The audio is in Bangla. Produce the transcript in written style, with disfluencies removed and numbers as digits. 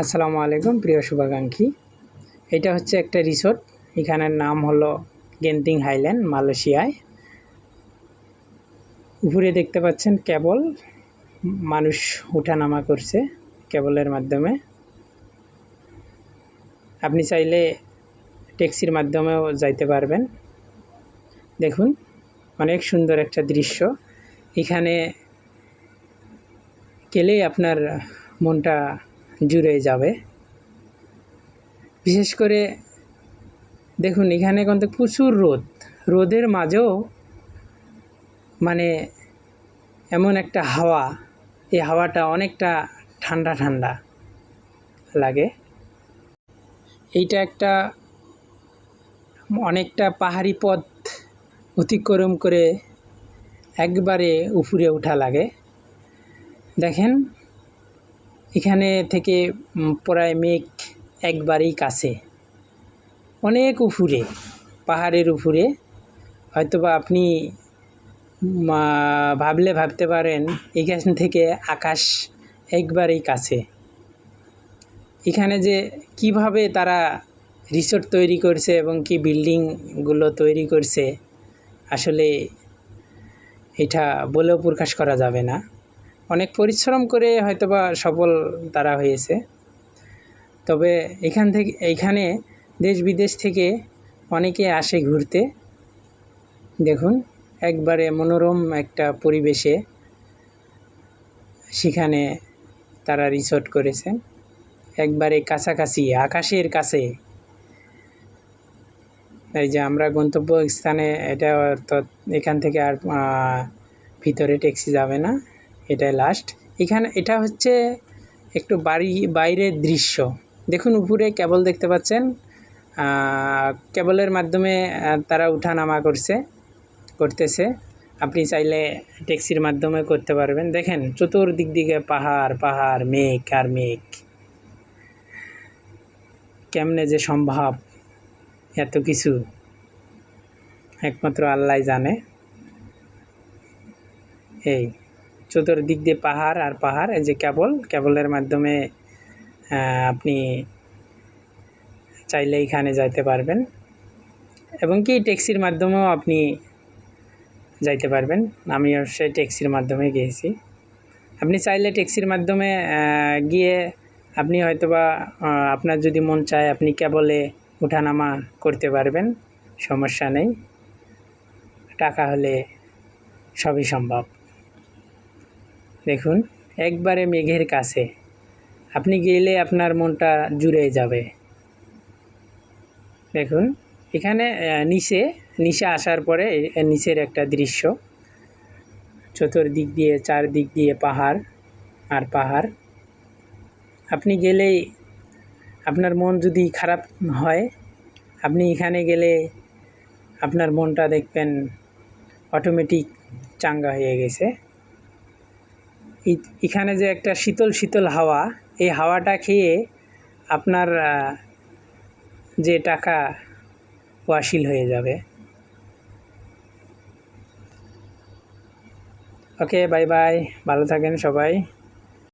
আসসালামু আলাইকুম প্রিয় শুভাকাঙ্ক্ষী। এটা হচ্ছে একটা রিসোর্ট। এখানের নাম হলো গেন্টিং হাইল্যান্ড, মালয়েশিয়ায়। উপরে দেখতে পাচ্ছেন কেবল, মানুষ ওঠানামা করছে কেবলের মাধ্যমে। আপনি চাইলে ট্যাক্সির মাধ্যমেও যাইতে পারবেন। দেখুন, অনেক সুন্দর একটা দৃশ্য। এখানে গেলেই আপনার মনটা জুড়ে যাবে। বিশেষ করে দেখুন, এখানে কিন্তু প্রচুর রোদের মাঝেও মানে এমন একটা হাওয়া, এই হাওয়াটা অনেকটা ঠান্ডা ঠান্ডা লাগে। এইটা একটা অনেকটা পাহাড়ি পথ অতিক্রম করে একবারে উপরে ওঠা লাগে। দেখেন, এখানে থেকে প্রায় মেঘ একবারেই কাছে, অনেক উপরে, পাহাড়ের উপরে। হয়তোবা আপনি ভাবতে পারেন এখান থেকে আকাশ একবারেই কাছে। এখানে যে কিভাবে তারা রিসোর্ট তৈরি করছে এবং কি বিল্ডিংগুলো তৈরি করছে, আসলে এটা বলেও প্রকাশ করা যাবে না। অনেক পরিশ্রম করে হয়তোবা সফল তারা হয়েছে। তবে এইখানে দেশ বিদেশ থেকে অনেকে আসে ঘুরতে। দেখুন, একবারে মনোরম একটা পরিবেশে সেখানে তারা রিসোর্ট করেছেন, একবারে কাছাকাছি, আকাশের কাছে। এই যে আমরা গন্তব্য স্থানে, এটা তো এখান থেকে আর ভিতরে ট্যাক্সি যাবে না, এটাই লাস্ট। এটা হচ্ছে একটু বাইরের দৃশ্য। দেখুন, উপরে কেবল দেখতে পাচ্ছেন, কেবলের মাধ্যমে তারা উঠানামা করতেছে। আপনি চাইলে ট্যাক্সির মাধ্যমে করতে পারবেন। দেখেন, চতুর্দিক দিকে পাহাড়, মেঘ আর মেঘ। কেমনে যে সম্ভব এত কিছু, একমাত্র আল্লাহ জানে। এই চতুর্দিক দিয়ে পাহাড় আর পাহাড়। এই যে কেবলের মাধ্যমে আপনি চাইলে এখানে যাইতে পারবেন, এবং কি ট্যাক্সির মাধ্যমেও আপনি যাইতে পারবেন। আমি অবশ্যই ট্যাক্সির মাধ্যমে গিয়েছি। আপনি চাইলে ট্যাক্সির মাধ্যমে গিয়ে আপনি হয়তোবা আপনার যদি মন চায় আপনি কেবলে ওঠানামা করতে পারবেন, সমস্যা নেই। টাকা হলে সবই সম্ভব। দেখুন, একবারে মেঘের কাছে, আপনি গেলে আপনার মনটা জুড়ে যাবে। দেখুন, এখানে নিচে আসার পরে নিচের একটা দৃশ্য, চতুর্দিক দিয়ে চারদিক দিয়ে পাহাড় আর পাহাড়। আপনি গেলেই আপনার মন যদি খারাপ হয়, আপনি এখানে গেলে আপনার মনটা দেখবেন অটোমেটিক চাঙ্গা হয়ে গেছে। এখানে যে একটা শীতল শীতল হাওয়া, এই হাওয়াটা খেয়ে আপনার যে টাকা ওয়াসিল হয়ে যাবে। ওকে, বাই বাই, ভালো থাকেন সবাই।